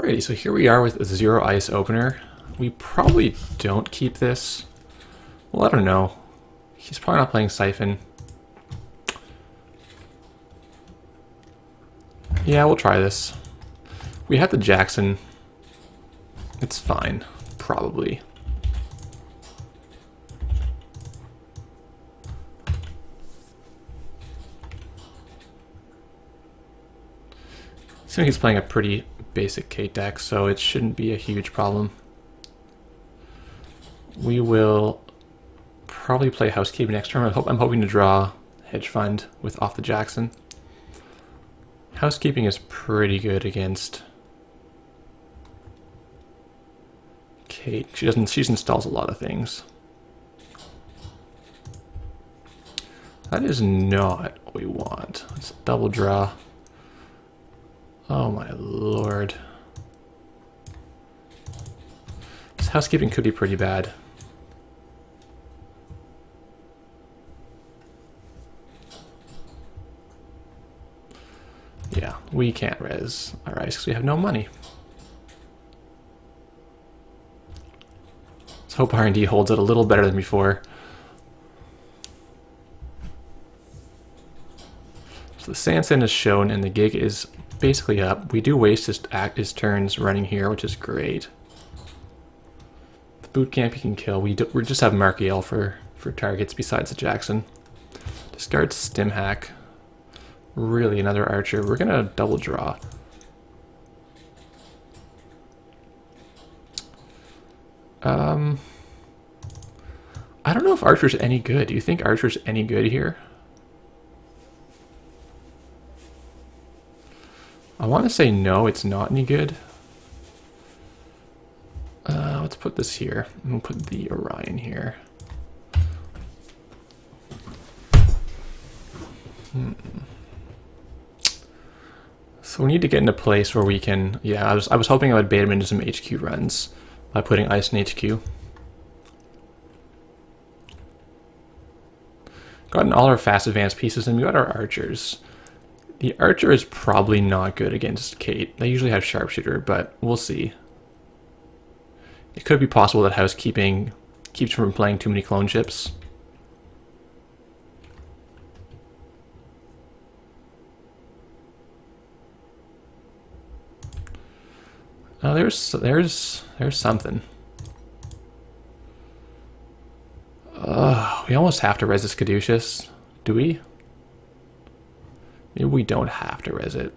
Alrighty, so here we are with a 0 ice opener. We probably don't keep this. Well, I don't know. He's probably not playing Siphon. Yeah, we'll try this. We have the Jackson. It's fine, probably. Seems like he's playing a pretty basic Kate deck, so it shouldn't be a huge problem. We will probably play Housekeeping next turn. I'm hoping to draw Hedge Fund with off the Jackson. Housekeeping is pretty good against Kate. She installs a lot of things. That is not what we want. Let's double draw. Oh my lord. This Housekeeping could be pretty bad. Yeah, we can't res our ice because we have no money. Let's hope R&D holds it a little better than before. So the SanSan is shown and the gig is basically up. We do waste his turns running here, which is great. The boot camp he can kill. We just have Markiel for targets besides the Jackson. Discard Stim Hack. Really, another archer. We're gonna double draw. I don't know if Archer's any good. Do you think Archer's any good here? I want to say no, it's not any good. Let's put this here. And we'll put the Orion here. So we need to get in a place where we can... Yeah, I was hoping I would bait him into some HQ runs by putting ice in HQ. Gotten all our fast advanced pieces and we got our archers. The archer is probably not good against Kate. They usually have sharpshooter, but we'll see. It could be possible that Housekeeping keeps from playing too many clone ships. Oh, there's something. We almost have to res this Caduceus. Do we? Maybe we don't have to res it.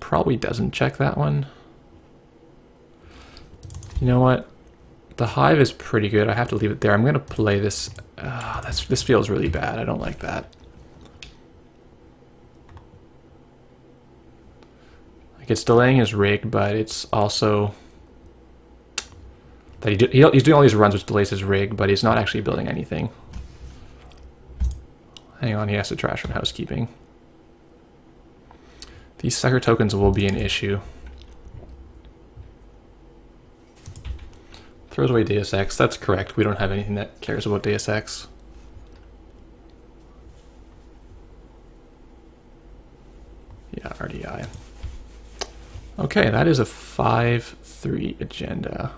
Probably doesn't check that one. You know what? The Hive is pretty good. I have to leave it there. I'm going to play this. This feels really bad. I don't like that. Like, it's delaying his rig, but it's also... that he's doing all these runs which delays his rig, but he's not actually building anything. Hang on, he has to trash from Housekeeping. These sucker tokens will be an issue. Throws away Deus Ex. That's correct. We don't have anything that cares about Deus Ex. Yeah, RDI. Okay, that is a 5-3 agenda.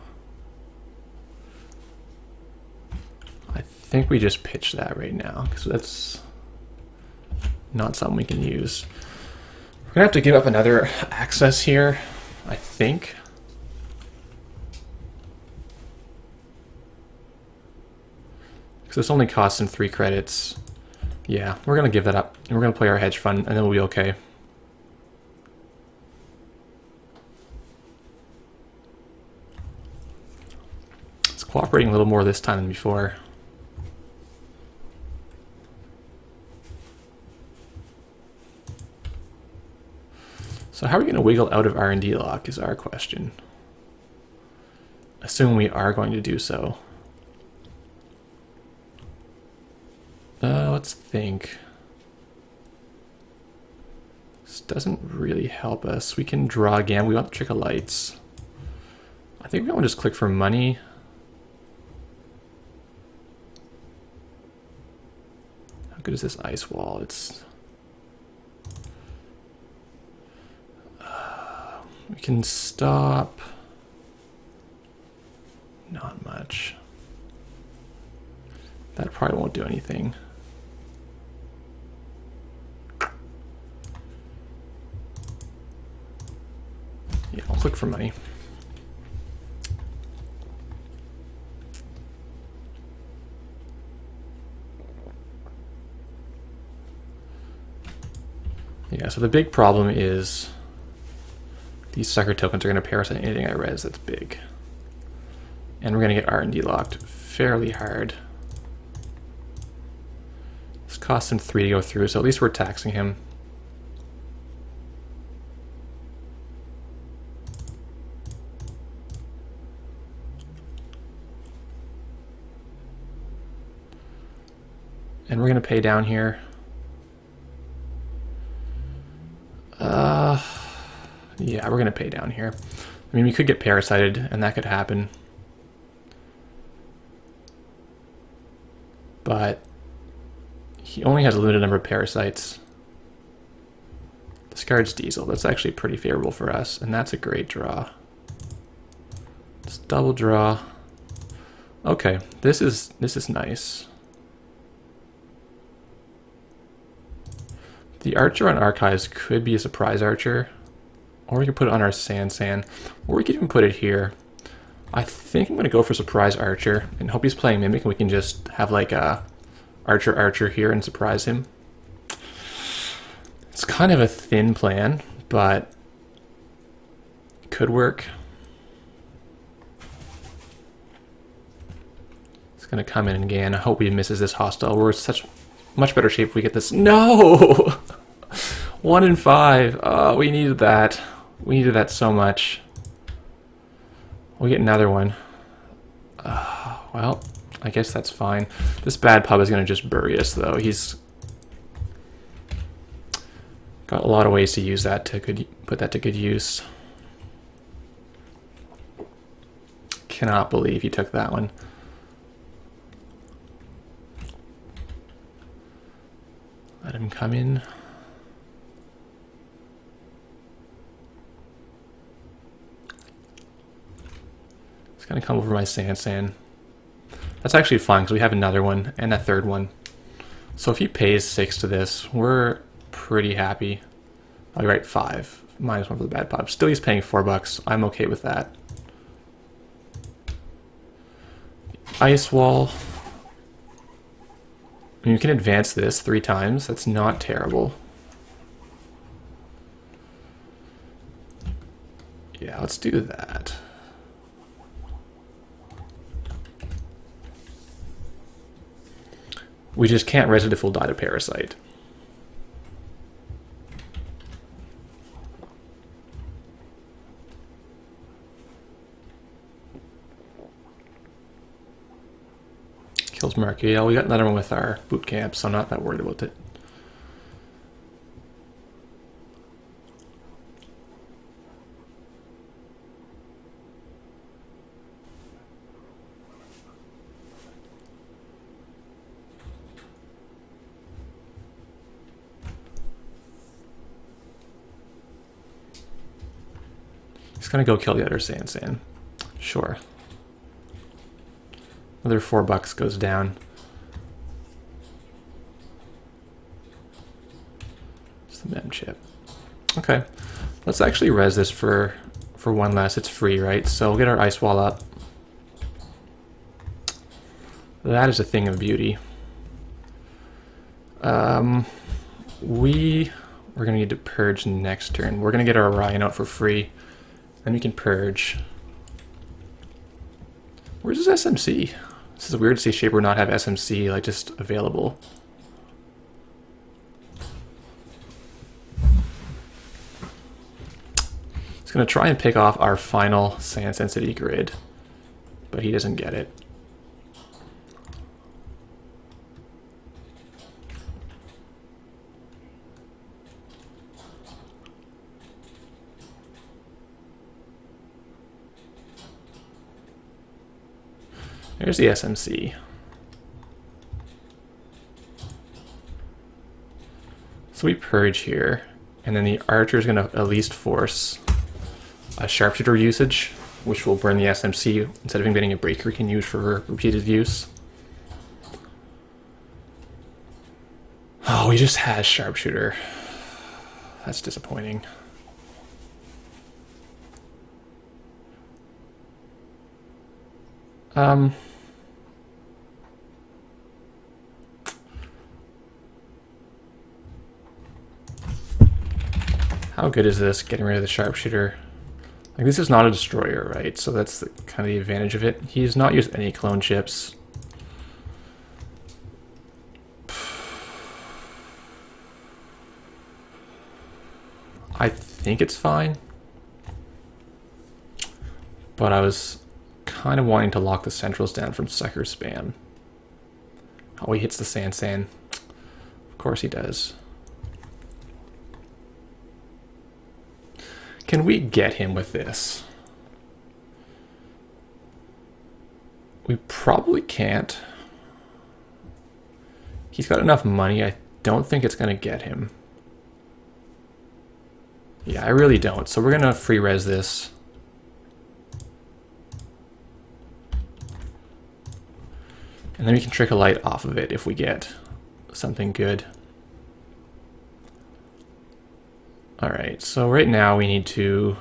I think we just pitch that right now, because that's not something we can use. We're going to have to give up another access here, I think. Because this only costs him 3 credits. Yeah, we're going to give that up. And we're going to play our hedge fund, and then we'll be okay. It's cooperating a little more this time than before. So how are we going to wiggle out of R&D lock is our question. Assume we are going to do so. Let's think. This doesn't really help us. We can draw again. We want the Trick of Lights. I think we want to just click for money. good is this ice wall? It's... we can stop... not much. That probably won't do anything. Yeah, I'll click for money. Yeah, so the big problem is these sucker tokens are going to parasite anything I res that's big. And we're going to get R&D locked fairly hard. This costs him 3 to go through, so at least we're taxing him. And we're going to pay down here. Yeah, we're going to pay down here. I mean, we could get parasited, and that could happen. But he only has a limited number of parasites. Discards Diesel. That's actually pretty favorable for us, and that's a great draw. Let's double draw. Okay, this is nice. The archer on Archives could be a surprise archer, or we could put it on our SanSan, or we could even put it here. I think I'm going to go for surprise archer and hope he's playing Mimic and we can just have like a archer here and surprise him. It's kind of a thin plan, but it could work. It's going to come in again. I hope he misses this hostile. We're in such much better shape if we get this. No! 1 in 5. Oh, we needed that. We needed that so much. We get another one. Well, I guess that's fine. This bad pub is going to just bury us, though. He's got a lot of ways to use that to put that to good use. Cannot believe he took that one. Let him come in. It's going to come over my SanSan. That's actually fine because we have another one and a third one. So if he pays 6 to this, we're pretty happy. I'll write 5. -1 for the bad pop. Still he's paying $4. I'm okay with that. Ice wall. I mean, you can advance this 3 times. That's not terrible. Yeah, let's do that. We just can't res it if we'll die to Parasite. Kills Marky. Yeah, we got another one with our boot camp, so I'm not that worried about it. He's gonna go kill the other SanSan. Sure. Another $4 goes down. It's the mem chip. Okay, let's actually res this for one less. It's free, right? So we'll get our ice wall up. That is a thing of beauty. We're gonna need to purge next turn. We're gonna get our Orion out for free. Then we can purge. Where's his SMC? This is weird to see Shaper not have SMC like just available. He's gonna try and pick off our final SanSan City grid, but he doesn't get it. There's the SMC. So we purge here, and then the archer is going to at least force a sharpshooter usage, which will burn the SMC instead of him getting a breaker he can use for repeated use. Oh, he just has sharpshooter. That's disappointing. How good is this, getting rid of the sharpshooter? Like, this is not a destroyer, right? So that's kind of the advantage of it. He's not used any clone chips. I think it's fine. But I was kind of wanting to lock the centrals down from sucker spam. Oh, he hits the SanSan. Of course he does. Can we get him with this? We probably can't. He's got enough money. I don't think it's going to get him. Yeah, I really don't. So we're going to free res this. And then we can trick a light off of it if we get something good. Alright, so right now we need to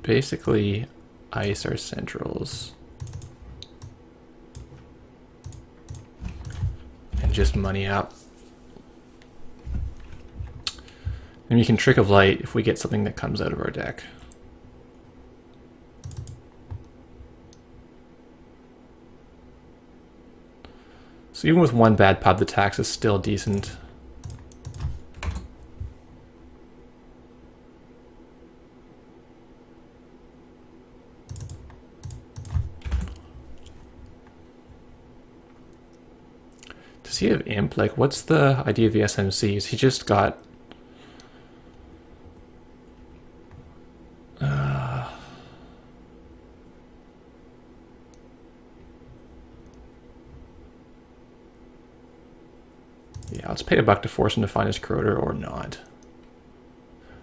basically ice our centrals. And just money up. And we can trick of light if we get something that comes out of our deck. So even with one bad pub, the tax is still decent. Does he have imp? Like, what's the idea of the SMCs? He just got... Yeah, let's pay $1 to force him to find his Croter or not.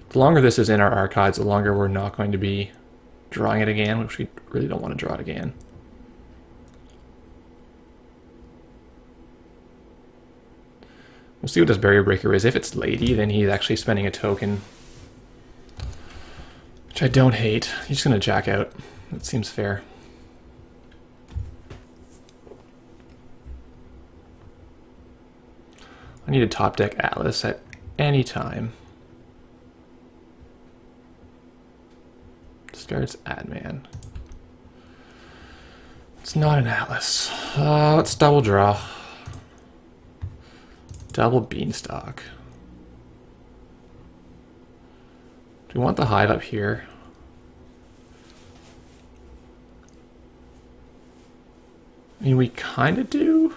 The longer this is in our archives, the longer we're not going to be drawing it again, which we really don't want to draw it again. We'll see what his barrier breaker is. If it's Lady, then he's actually spending a token, which I don't hate. He's just going to jack out. That seems fair. I need a top deck Atlas at any time. Starts Adman. It's not an Atlas. Let's double draw. Double Beanstalk. Do we want the Hive up here? I mean, we kind of do.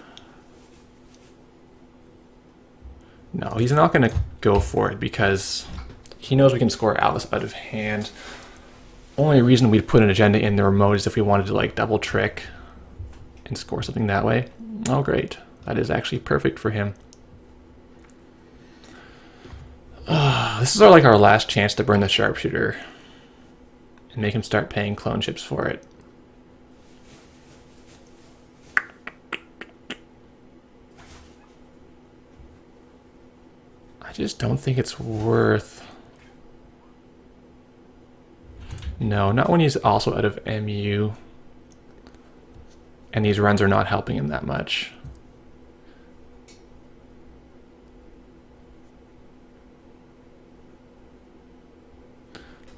No, he's not going to go for it because he knows we can score Atlas out of hand. Only reason we'd put an agenda in the remote is if we wanted to like double trick and score something that way. Oh, great. That is actually perfect for him. This is our last chance to burn the sharpshooter and make him start paying clone chips for it. I just don't think it's worth... No, not when he's also out of MU. And these runs are not helping him that much.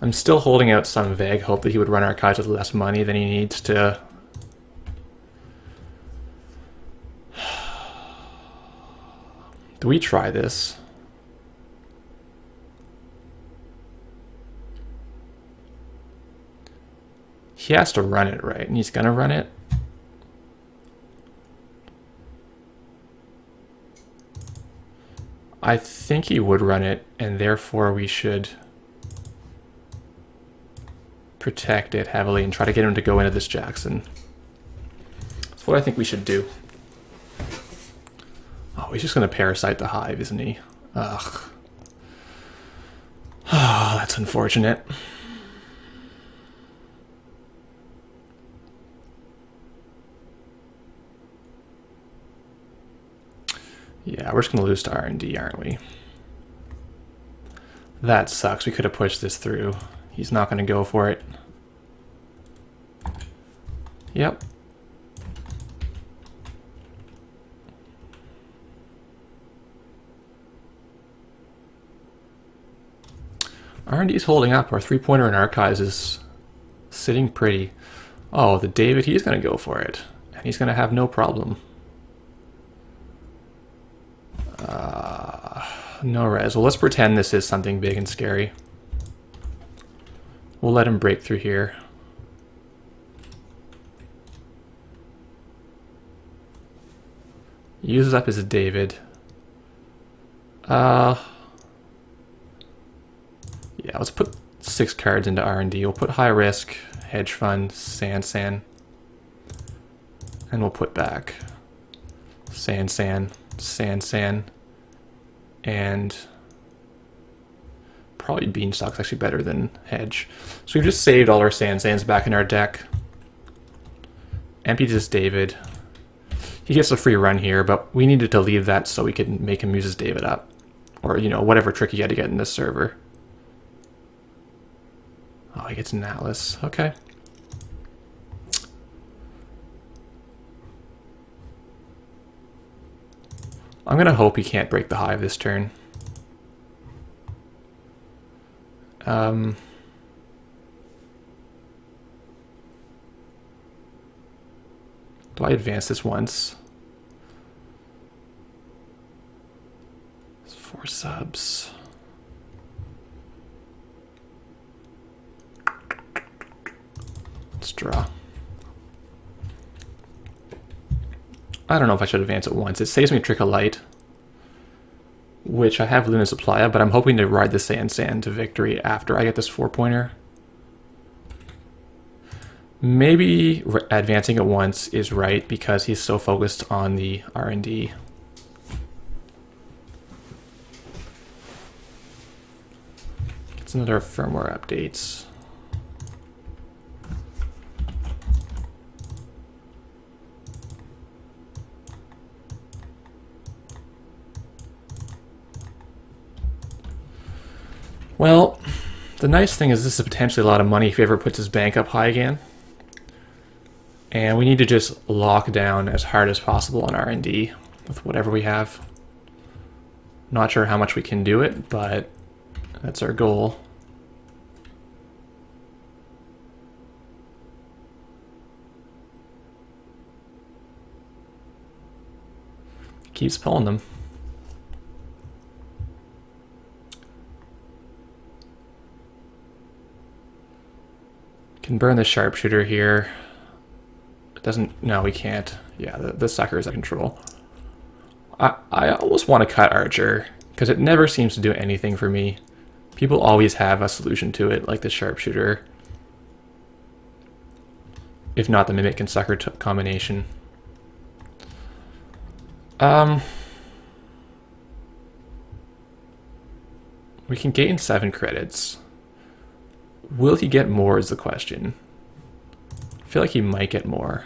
I'm still holding out some vague hope that he would run archives with less money than he needs to. Do we try this? He has to run it, right? And he's gonna run it. I think he would run it, and therefore we should protect it heavily and try to get him to go into this Jackson. That's what I think we should do. Oh, Oh, he's just going to parasite the hive, isn't he? Ugh. Oh, that's unfortunate. Yeah, we're just going to lose to R&D, aren't we? That sucks. We could have pushed this through. He's not going to go for it. Yep. R&D's holding up. Our three-pointer in archives is sitting pretty. Oh, the David, he's going to go for it. And he's going to have no problem. No res. Well, let's pretend this is something big and scary. We'll let him break through here. Uses up his David. Yeah, let's put 6 cards into R&D. We'll put high risk, hedge fund, SanSan. And we'll put back SanSan, SanSan, and probably Beanstalk's actually better than hedge. So we've just saved all our SanSans back in our deck. Emptied his David. He gets a free run here, but we needed to leave that so we could make him use his David up. Or, you know, whatever trick he had to get in this server. Oh, he gets an Atlas. Okay. I'm going to hope he can't break the hive this turn. Do I advance this once? It's 4 subs. Let's draw. I don't know if I should advance it once. It saves me Trick of Light, which I have Luna Supply of, but I'm hoping to ride the SanSan to victory after I get this 4-pointer. Maybe advancing it once is right because he's so focused on the R&D. It's another firmware updates. Well, the nice thing is this is potentially a lot of money if he ever puts his bank up high again. And we need to just lock down as hard as possible on R&D with whatever we have. Not sure how much we can do it, but that's our goal. Keeps pulling them. Can burn the sharpshooter here. It doesn't, no, we can't. Yeah, the sucker is out of control. I almost want to cut Archer, because it never seems to do anything for me. People always have a solution to it, like the sharpshooter. If not, the Mimic and Sucker combination. We can gain 7 credits. Will he get more is the question. I feel like he might get more.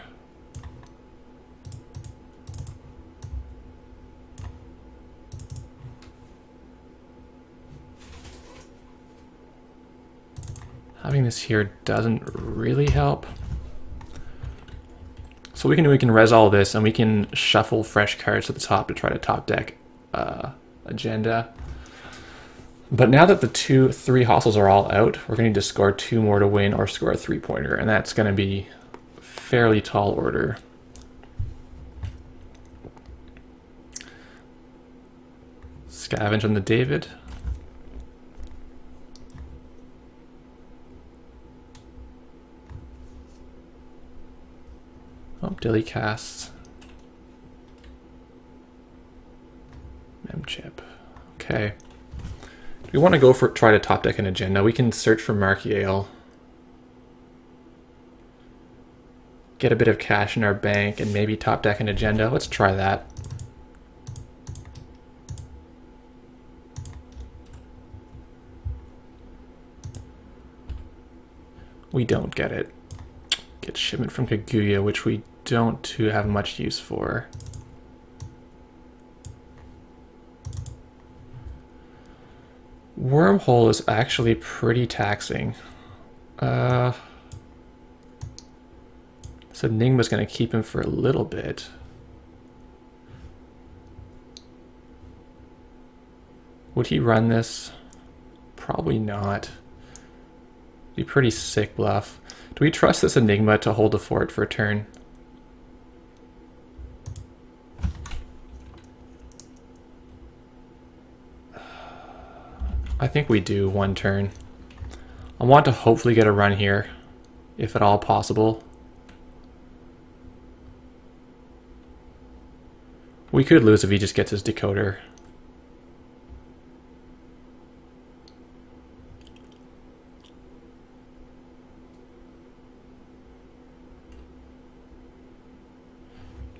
Having this here doesn't really help. So we can res all this and we can shuffle fresh cards to the top to try to top deck agenda. But now that the 3 hostels are all out, we're going to need to score 2 more to win or score a 3-pointer, and that's going to be fairly tall order. Scavenge on the David. Oh, Dilly casts. Mem chip. Okay. We want to go for try to top deck an agenda. We can search for Mark Yale. Get a bit of cash in our bank and maybe top deck an agenda. Let's try that. We don't get it. Get shipment from Kaguya, which we don't have much use for. Wormhole is actually pretty taxing. So Enigma's going to keep him for a little bit. Would he run this? Probably not. Be pretty sick bluff. Do we trust this Enigma to hold the fort for a turn? I think we do one turn. I want to hopefully get a run here, if at all possible. We could lose if he just gets his decoder.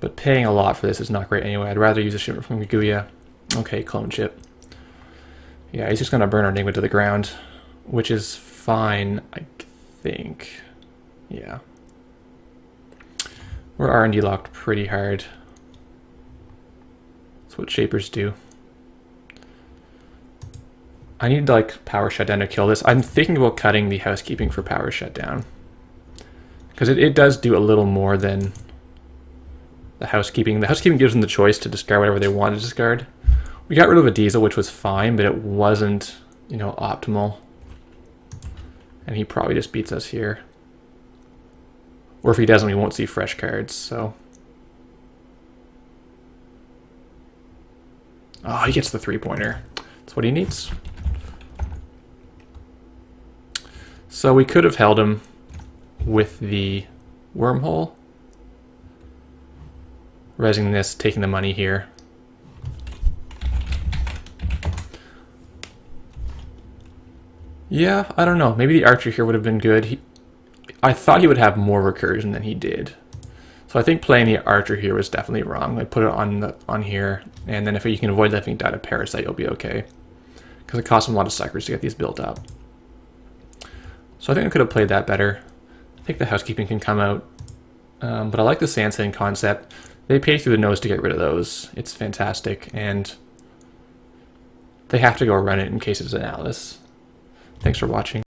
But paying a lot for this is not great anyway. I'd rather use a shipment from Kaguya. Okay, clone chip. Yeah, he's just going to burn our Enigma to the ground, which is fine, I think. Yeah. We're R&D locked pretty hard. That's what Shapers do. I need like power shutdown to kill this. I'm thinking about cutting the housekeeping for power shutdown. Because it does do a little more than the housekeeping. The housekeeping gives them the choice to discard whatever they want to discard. We got rid of a diesel, which was fine, but it wasn't, you know, optimal. And he probably just beats us here. Or if he doesn't, we won't see fresh cards, so. Oh, he gets the 3-pointer. That's what he needs. So we could have held him with the wormhole. Resing this, taking the money here. Yeah, I don't know. Maybe the archer here would have been good. I thought he would have more recursion than he did. So I think playing the archer here was definitely wrong. I put it on here, and then if you can avoid letting die to Parasite, you'll be okay. Because it costs him a lot of suckers to get these built up. So I think I could have played that better. I think the housekeeping can come out. But I like the SanSan concept. They pay through the nose to get rid of those. It's fantastic, and they have to go run it in case it's an Atlas. Thanks for watching.